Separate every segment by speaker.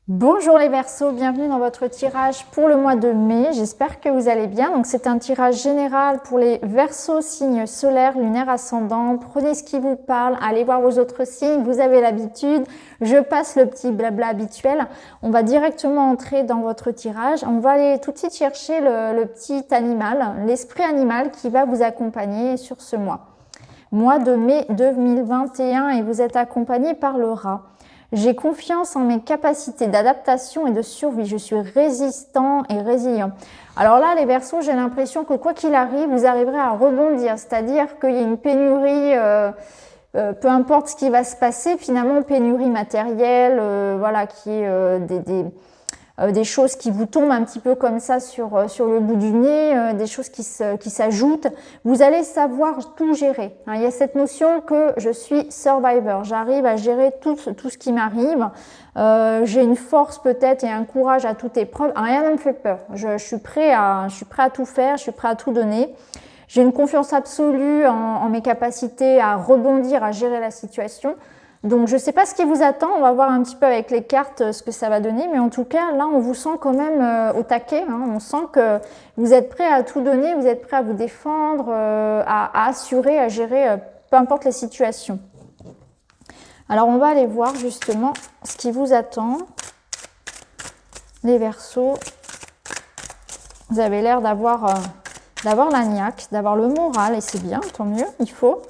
Speaker 1: Bonjour les Verseaux, bienvenue dans votre tirage pour le mois de mai. J'espère que vous allez bien. Donc c'est un tirage général pour les Verseaux, signes solaires, lunaires, ascendants. Prenez ce qui vous parle, allez voir vos autres signes, vous avez l'habitude. Je passe le petit blabla habituel. On va directement entrer dans votre tirage. On va aller tout de suite chercher le petit animal, l'esprit animal qui va vous accompagner sur ce mois. Mois de mai 2021 et vous êtes accompagné par le rat. J'ai confiance en mes capacités d'adaptation et de survie. Je suis résistant et résilient. Alors là, les Verseaux, j'ai l'impression que quoi qu'il arrive, vous arriverez à rebondir. C'est-à-dire qu'il y a une pénurie, peu importe ce qui va se passer, finalement, pénurie matérielle, voilà, qui est des choses qui vous tombent un petit peu comme ça sur le bout du nez, des choses qui s'ajoutent. Vous allez savoir tout gérer. Hein. Il y a cette notion que je suis survivor. J'arrive à gérer tout ce qui m'arrive. J'ai une force peut-être et un courage à toute épreuve. Rien ne me fait peur. Je suis prêt à tout faire. Je suis prêt à tout donner. J'ai une confiance absolue en mes capacités à rebondir, à gérer la situation. Donc je ne sais pas ce qui vous attend, on va voir un petit peu avec les cartes ce que ça va donner, mais en tout cas là on vous sent quand même au taquet, hein. On sent que vous êtes prêt à tout donner, vous êtes prêt à vous défendre, à assurer, à gérer peu importe les situations. Alors on va aller voir justement ce qui vous attend, les Verseaux. Vous avez l'air d'avoir la niaque, d'avoir le moral et c'est bien, tant mieux, il faut.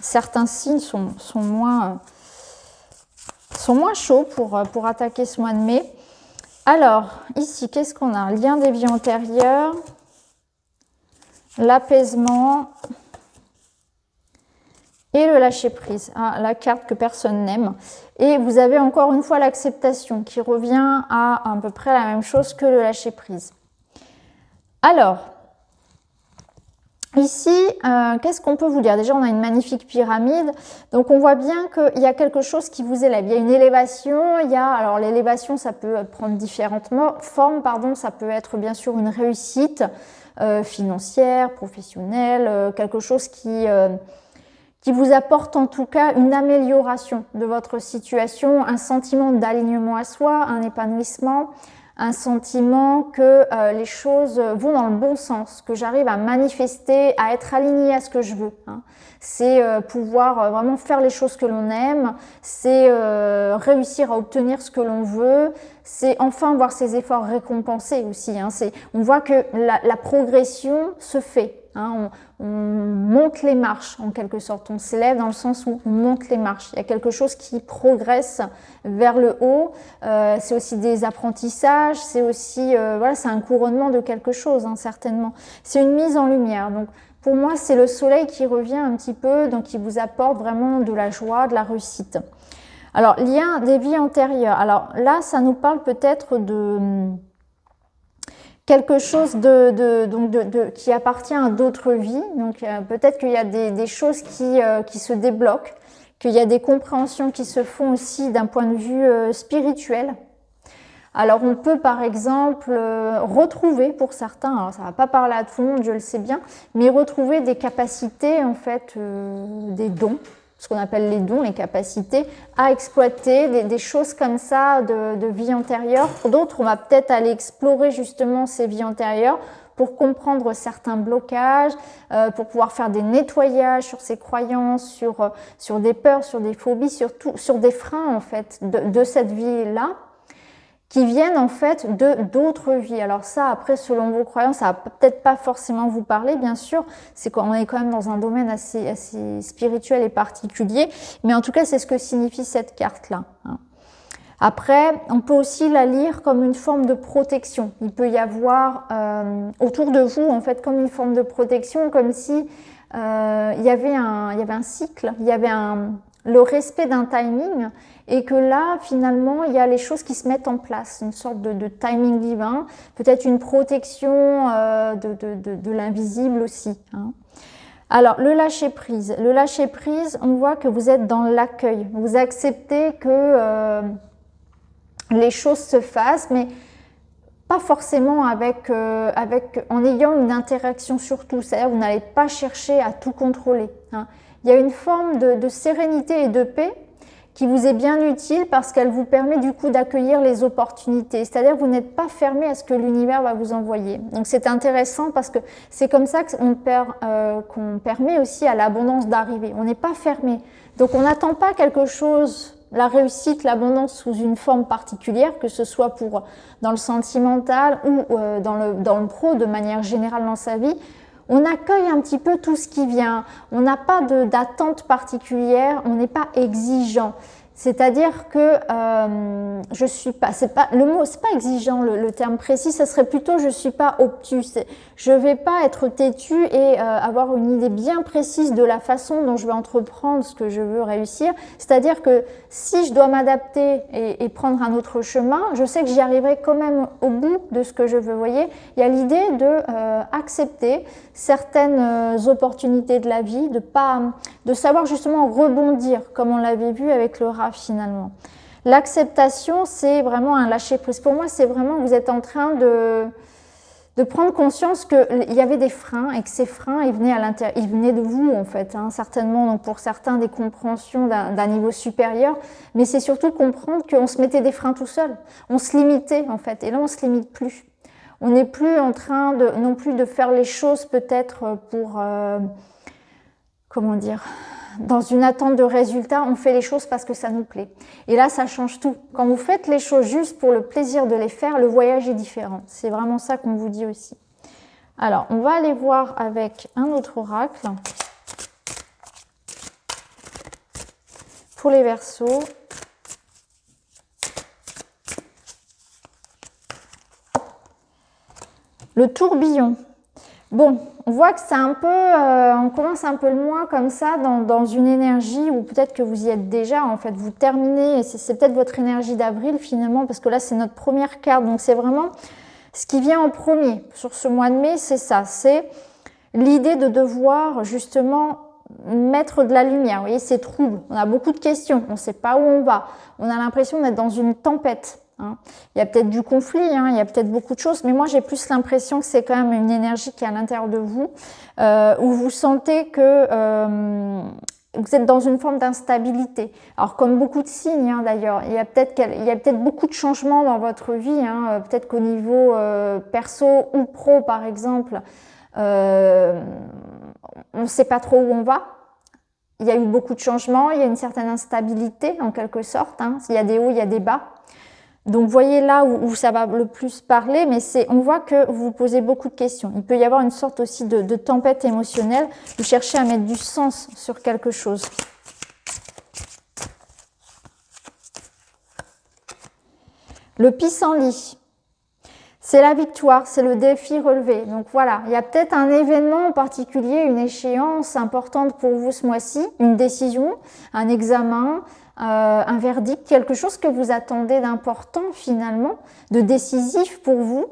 Speaker 1: Certains signes sont moins chauds pour attaquer ce mois de mai. Alors, ici, qu'est-ce qu'on a? Lien des vies antérieures, l'apaisement et le lâcher-prise. Ah, la carte que personne n'aime. Et vous avez encore une fois l'acceptation qui revient à peu près la même chose que le lâcher-prise. Alors, ici, qu'est-ce qu'on peut vous dire? Déjà, on a une magnifique pyramide. Donc, on voit bien qu'il y a quelque chose qui vous élève. Il y a une élévation. Alors, l'élévation, ça peut prendre différentes formes. Ça peut être bien sûr une réussite financière, professionnelle, quelque chose qui vous apporte en tout cas une amélioration de votre situation, un sentiment d'alignement à soi, un épanouissement, un sentiment que les choses vont dans le bon sens, que j'arrive à manifester, à être alignée à ce que je veux. Hein. C'est pouvoir vraiment faire les choses que l'on aime, c'est réussir à obtenir ce que l'on veut, c'est enfin voir ses efforts récompensés aussi. Hein. On voit que la progression se fait. Hein. On monte les marches en quelque sorte, on s'élève dans le sens où on monte les marches. Il y a quelque chose qui progresse vers le haut, c'est aussi des apprentissages, c'est aussi voilà, c'est un couronnement de quelque chose, hein, certainement. C'est une mise en lumière. Donc pour moi, c'est le soleil qui revient un petit peu, donc qui vous apporte vraiment de la joie, de la réussite. Alors, lien des vies antérieures. Alors là, ça nous parle peut-être de quelque chose qui appartient à d'autres vies. Donc peut-être qu'il y a des choses qui se débloquent, qu'il y a des compréhensions qui se font aussi d'un point de vue spirituel. Alors on peut par exemple retrouver pour certains, alors ça ne va pas parler à tout le monde, je le sais bien, mais retrouver des capacités en fait, des dons, ce qu'on appelle les dons, les capacités à exploiter, des choses comme ça de vie antérieure. Pour d'autres, on va peut-être aller explorer justement ces vies antérieures pour comprendre certains blocages, pour pouvoir faire des nettoyages sur ces croyances, sur des peurs, sur des phobies, sur des freins en fait de cette vie-là, qui viennent en fait d'autres vies. Alors ça, après, selon vos croyances, ça va peut-être pas forcément vous parler, bien sûr. On est quand même dans un domaine assez spirituel et particulier. Mais en tout cas, c'est ce que signifie cette carte-là. Hein. Après, on peut aussi la lire comme une forme de protection. Il peut y avoir autour de vous, en fait, comme une forme de protection, comme si il y avait un cycle, il y avait le respect d'un timing, et que là, finalement, il y a les choses qui se mettent en place, une sorte de timing divin, peut-être une protection de l'invisible aussi. Hein. Alors, le lâcher-prise. Le lâcher-prise, on voit que vous êtes dans l'accueil. Vous acceptez que les choses se fassent, mais pas forcément en ayant une interaction sur tout. C'est-à-dire vous n'allez pas chercher à tout contrôler. Hein. Il y a une forme de sérénité et de paix qui vous est bien utile parce qu'elle vous permet du coup d'accueillir les opportunités. C'est-à-dire que vous n'êtes pas fermé à ce que l'univers va vous envoyer. Donc c'est intéressant parce que c'est comme ça qu'on permet aussi à l'abondance d'arriver. On n'est pas fermé. Donc on n'attend pas quelque chose, la réussite, l'abondance sous une forme particulière, que ce soit dans le sentimental ou dans le pro de manière générale dans sa vie. On accueille un petit peu tout ce qui vient. On n'a pas d'attente particulière, on n'est pas exigeant. C'est-à-dire que je suis pas, c'est pas exigeant le terme précis, ça serait plutôt je suis pas obtus. Je vais pas être têtu et avoir une idée bien précise de la façon dont je vais entreprendre ce que je veux réussir. C'est-à-dire que si je dois m'adapter et prendre un autre chemin, je sais que j'y arriverai quand même au bout de ce que je veux. Vous voyez, il y a l'idée de accepter certaines opportunités de la vie, de savoir justement rebondir, comme on l'avait vu avec le rat finalement. L'acceptation, c'est vraiment un lâcher-prise. Pour moi, c'est vraiment vous êtes en train de prendre conscience qu'il y avait des freins et que ces freins, ils venaient de vous en fait, hein, certainement. Donc pour certains, des compréhensions d'un niveau supérieur, mais c'est surtout comprendre qu'on se mettait des freins tout seul. On se limitait en fait, et là on se limite plus. On n'est plus en train non plus de faire les choses peut-être pour, comment dire, dans une attente de résultat, on fait les choses parce que ça nous plaît. Et là, ça change tout. Quand vous faites les choses juste pour le plaisir de les faire, le voyage est différent. C'est vraiment ça qu'on vous dit aussi. Alors, on va aller voir avec un autre oracle. Pour les Verseaux. Le tourbillon. Bon, on voit que c'est un peu, on commence un peu le mois comme ça dans une énergie où peut-être que vous y êtes déjà, en fait, vous terminez, et c'est peut-être votre énergie d'avril finalement, parce que là c'est notre première carte, donc c'est vraiment ce qui vient en premier sur ce mois de mai, c'est ça, c'est l'idée de devoir justement mettre de la lumière. Vous voyez, c'est trouble, on a beaucoup de questions, on ne sait pas où on va, on a l'impression d'être dans une tempête. Hein. Il y a peut-être du conflit, hein, il y a peut-être beaucoup de choses, mais moi j'ai plus l'impression que c'est quand même une énergie qui est à l'intérieur de vous, où vous sentez que vous êtes dans une forme d'instabilité. Alors comme beaucoup de signes hein, d'ailleurs, il y a peut-être beaucoup de changements dans votre vie, hein, peut-être qu'au niveau perso ou pro par exemple, on ne sait pas trop où on va. Il y a eu beaucoup de changements, il y a une certaine instabilité en quelque sorte, hein. Il y a des hauts, il y a des bas. Donc, voyez là où ça va le plus parler, mais on voit que vous vous posez beaucoup de questions. Il peut y avoir une sorte aussi de tempête émotionnelle. Vous cherchez à mettre du sens sur quelque chose. Le pissenlit, c'est la victoire, c'est le défi relevé. Donc voilà, il y a peut-être un événement en particulier, une échéance importante pour vous ce mois-ci, une décision, un examen, un verdict, quelque chose que vous attendez d'important finalement, de décisif pour vous.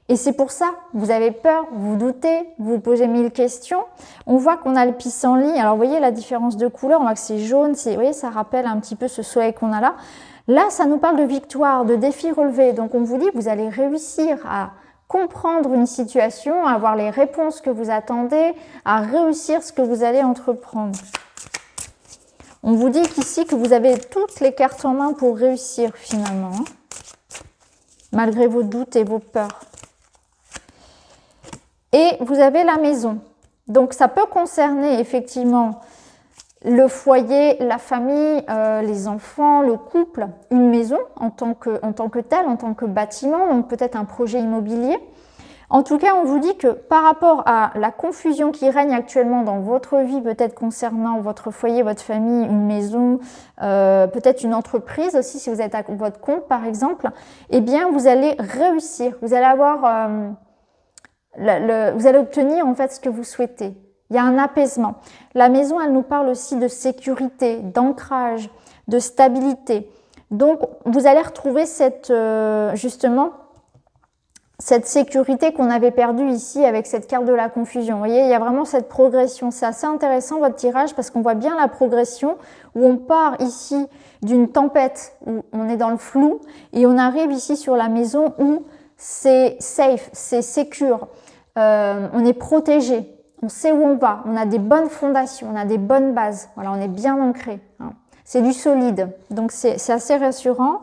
Speaker 1: Et c'est pour ça, vous avez peur, vous doutez, vous posez 1000 questions. On voit qu'on a le pissenlit. Alors vous voyez la différence de couleur, on voit que c'est jaune, vous voyez, ça rappelle un petit peu ce soleil qu'on a là. Là, ça nous parle de victoire, de défi relevé. Donc on vous dit, vous allez réussir à comprendre une situation, à avoir les réponses que vous attendez, à réussir ce que vous allez entreprendre. On vous dit qu'ici que vous avez toutes les cartes en main pour réussir finalement, hein, malgré vos doutes et vos peurs. Et vous avez la maison. Donc ça peut concerner effectivement le foyer, la famille, les enfants, le couple, une maison en tant que telle, en tant que bâtiment, donc peut-être un projet immobilier. En tout cas, on vous dit que par rapport à la confusion qui règne actuellement dans votre vie, peut-être concernant votre foyer, votre famille, une maison, peut-être une entreprise aussi, si vous êtes à votre compte par exemple, eh bien vous allez réussir, vous allez avoir, vous allez obtenir en fait ce que vous souhaitez. Il y a un apaisement. La maison, elle nous parle aussi de sécurité, d'ancrage, de stabilité. Donc, vous allez retrouver justement cette sécurité qu'on avait perdue ici avec cette carte de la confusion. Vous voyez, il y a vraiment cette progression. C'est assez intéressant votre tirage parce qu'on voit bien la progression où on part ici d'une tempête où on est dans le flou et on arrive ici sur la maison où c'est safe, c'est secure, on est protégé. On sait où on va, on a des bonnes fondations, on a des bonnes bases. Voilà, on est bien ancré. Hein. c'est du solide. Donc c'est assez rassurant.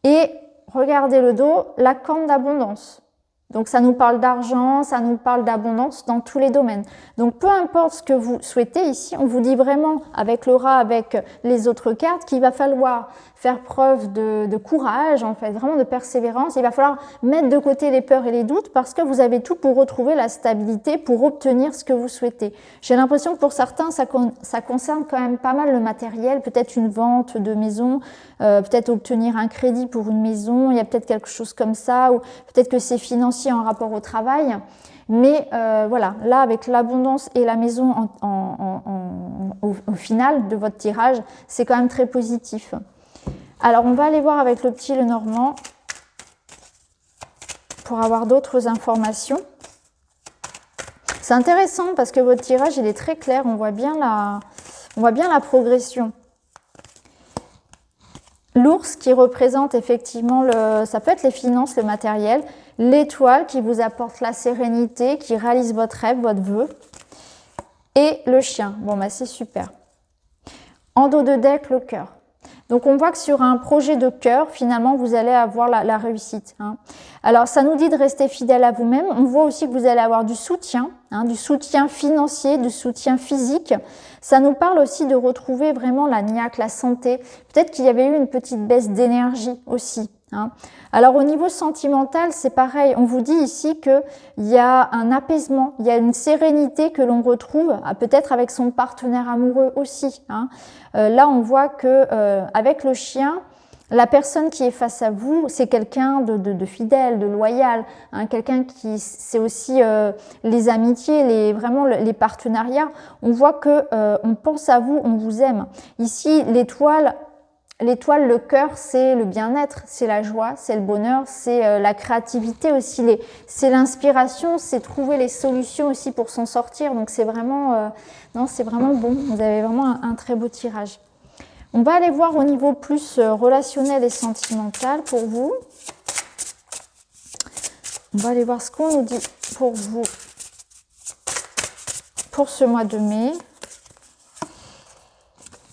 Speaker 1: Et regardez le dos, la corne d'abondance. Donc ça nous parle d'argent, ça nous parle d'abondance dans tous les domaines. Donc peu importe ce que vous souhaitez ici, on vous dit vraiment avec le rat, avec les autres cartes, qu'il va falloir faire preuve de courage, en fait, vraiment de persévérance. Il va falloir mettre de côté les peurs et les doutes parce que vous avez tout pour retrouver la stabilité, pour obtenir ce que vous souhaitez. J'ai l'impression que pour certains, ça concerne quand même pas mal le matériel, peut-être une vente de maison, peut-être obtenir un crédit pour une maison, il y a peut-être quelque chose comme ça, ou peut-être que c'est financier en rapport au travail. Mais voilà, là, avec l'abondance et la maison au final de votre tirage, c'est quand même très positif. Alors, on va aller voir avec le petit Lenormand pour avoir d'autres informations. C'est intéressant parce que votre tirage, il est très clair. On voit bien la progression. L'ours qui représente effectivement, ça peut être les finances, le matériel. L'étoile qui vous apporte la sérénité, qui réalise votre rêve, votre vœu. Et le chien. Bon, bah c'est super. En dos de deck, le cœur. Donc, on voit que sur un projet de cœur, finalement, vous allez avoir la réussite. Hein. Alors, ça nous dit de rester fidèle à vous-même. On voit aussi que vous allez avoir du soutien financier, du soutien physique. Ça nous parle aussi de retrouver vraiment la niaque, la santé. Peut-être qu'il y avait eu une petite baisse d'énergie aussi. Hein. Alors, au niveau sentimental, c'est pareil. On vous dit ici qu'il y a un apaisement, il y a une sérénité que l'on retrouve, peut-être avec son partenaire amoureux aussi. Hein. Là, on voit que avec le chien, la personne qui est face à vous, c'est quelqu'un de fidèle, de loyal, hein, quelqu'un qui, c'est aussi les amitiés, vraiment les partenariats. On voit que on pense à vous, on vous aime. Ici, l'étoile, le cœur, c'est le bien-être, c'est la joie, c'est le bonheur, c'est la créativité aussi, c'est l'inspiration, c'est trouver les solutions aussi pour s'en sortir. Donc c'est vraiment, non, c'est vraiment bon. Vous avez vraiment un très beau tirage. On va aller voir au niveau plus relationnel et sentimental pour vous. On va aller voir ce qu'on nous dit pour vous pour ce mois de mai.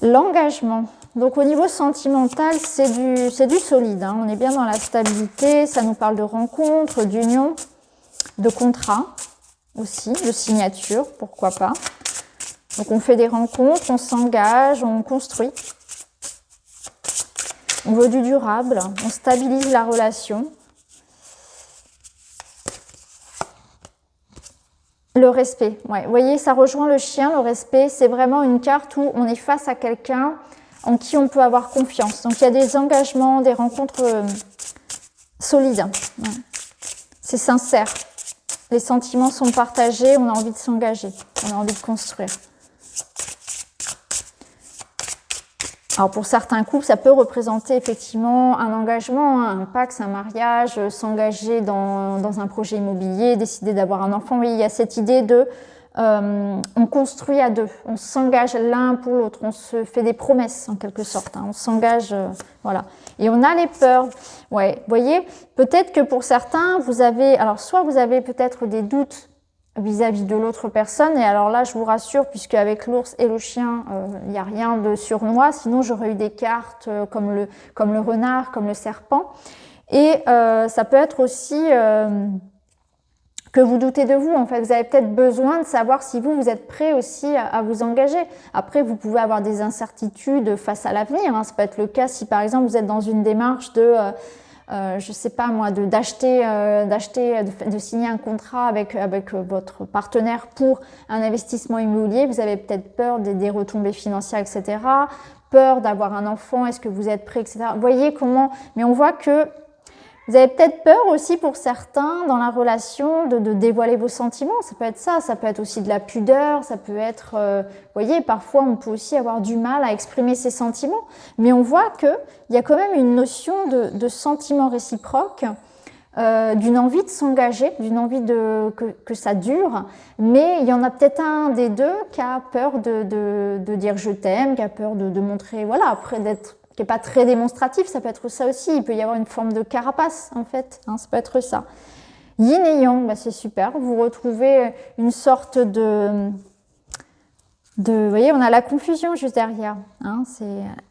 Speaker 1: L'engagement. Donc au niveau sentimental, c'est du solide. Hein. On est bien dans la stabilité. Ça nous parle de rencontres, d'union, de contrat aussi, de signature, pourquoi pas. Donc on fait des rencontres, on s'engage, on construit. On veut du durable, on stabilise la relation. Le respect, ouais. Vous voyez, ça rejoint le chien, le respect. C'est vraiment une carte où on est face à quelqu'un en qui on peut avoir confiance. Donc, il y a des engagements, des rencontres solides. Ouais. C'est sincère. Les sentiments sont partagés, on a envie de s'engager, on a envie de construire. Alors pour certains couples, ça peut représenter effectivement un engagement, un pax, un mariage, s'engager dans un projet immobilier, décider d'avoir un enfant. Oui, il y a cette idée de on construit à deux, on s'engage l'un pour l'autre, on se fait des promesses en quelque sorte, hein, on s'engage, voilà. Et on a les peurs. Ouais, vous voyez, peut-être que pour certains, vous avez, alors soit vous avez peut-être des doutes vis-à-vis de l'autre personne. Et alors là, je vous rassure, puisque avec l'ours et le chien, il n'y a rien de surnois. Sinon, j'aurais eu des cartes comme le renard, comme le serpent. Et ça peut être aussi que vous doutez de vous. En fait, vous avez peut-être besoin de savoir si vous êtes prêt aussi à vous engager. Après, vous pouvez avoir des incertitudes face à l'avenir. Hein. Ça peut être le cas si, par exemple, vous êtes dans une démarche de... je sais pas moi, de signer un contrat avec votre partenaire pour un investissement immobilier. Vous avez peut-être peur des retombées financières, etc. Peur d'avoir un enfant, est-ce que vous êtes prêt, etc. Vous voyez comment, mais on voit que vous avez peut-être peur aussi pour certains dans la relation de dévoiler vos sentiments. Ça peut être ça peut être aussi de la pudeur, ça peut être, vous voyez, parfois on peut aussi avoir du mal à exprimer ses sentiments. Mais on voit qu'il y a quand même une notion de sentiment réciproque, d'une envie de s'engager, d'une envie que ça dure. Mais il y en a peut-être un des deux qui a peur de dire je t'aime, qui a peur de montrer, voilà, après qui n'est pas très démonstratif, ça peut être ça aussi. Il peut y avoir une forme de carapace, en fait. Hein, ça peut être ça. Yin et Yang, bah c'est super. Vous retrouvez une sorte Vous voyez, on a la confusion juste derrière. Hein,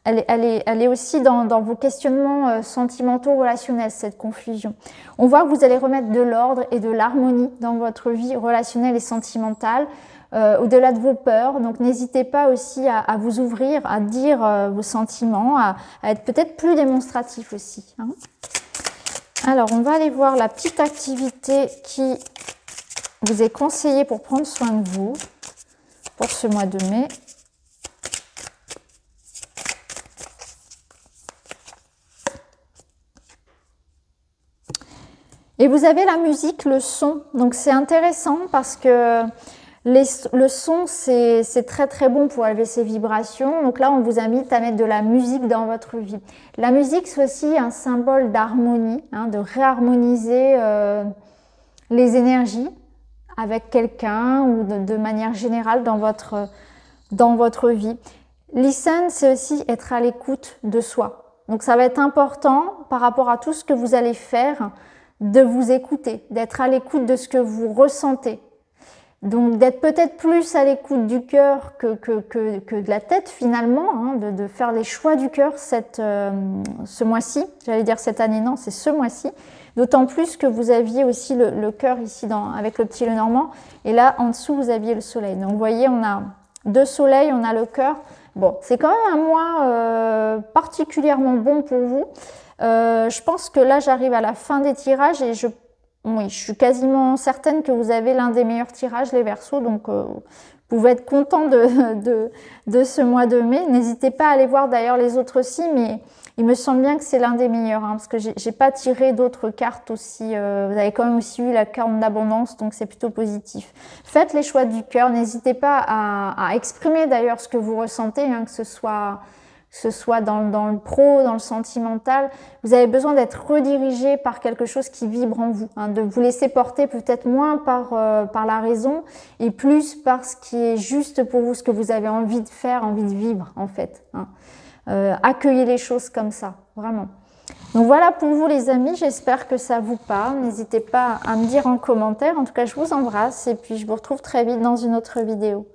Speaker 1: elle est aussi dans vos questionnements sentimentaux, relationnels, cette confusion. On voit que vous allez remettre de l'ordre et de l'harmonie dans votre vie relationnelle et sentimentale, au-delà de vos peurs. Donc, n'hésitez pas aussi à vous ouvrir, à dire vos sentiments, à être peut-être plus démonstratif aussi. Hein. Alors, on va aller voir la petite activité qui vous est conseillée pour prendre soin de vous pour ce mois de mai. Et vous avez la musique, le son. Donc c'est intéressant parce que le son, c'est très très bon pour élever ses vibrations. Donc là, on vous invite à mettre de la musique dans votre vie. La musique, c'est aussi un symbole d'harmonie, hein, de réharmoniser les énergies avec quelqu'un ou de manière générale dans votre vie. Listen, c'est aussi être à l'écoute de soi. Donc ça va être important par rapport à tout ce que vous allez faire, de vous écouter, d'être à l'écoute de ce que vous ressentez. Donc d'être peut-être plus à l'écoute du cœur que de la tête finalement, hein, de faire les choix du cœur ce mois-ci. J'allais dire cette année, non, c'est ce mois-ci. D'autant plus que vous aviez aussi le cœur ici avec le petit Lenormand. Et là, en dessous, vous aviez le soleil. Donc, vous voyez, on a deux soleils, on a le cœur. Bon, c'est quand même un mois particulièrement bon pour vous. Je pense que là, j'arrive à la fin des tirages et oui, je suis quasiment certaine que vous avez l'un des meilleurs tirages, les Verseaux. Donc, vous pouvez être content de ce mois de mai. N'hésitez pas à aller voir d'ailleurs les autres aussi, mais il me semble bien que c'est l'un des meilleurs, hein, parce que j'ai pas tiré d'autres cartes aussi. Vous avez quand même aussi eu la carte d'abondance, donc c'est plutôt positif. Faites les choix du cœur. N'hésitez pas à exprimer d'ailleurs ce que vous ressentez, hein, que ce soit dans le pro, dans le sentimental. Vous avez besoin d'être redirigé par quelque chose qui vibre en vous, hein, de vous laisser porter peut-être moins par la raison et plus par ce qui est juste pour vous, ce que vous avez envie de faire, envie de vivre en fait. Hein. Accueillez les choses comme ça, vraiment. Donc voilà pour vous les amis, j'espère que ça vous parle. N'hésitez pas à me dire en commentaire. En tout cas, je vous embrasse et puis je vous retrouve très vite dans une autre vidéo.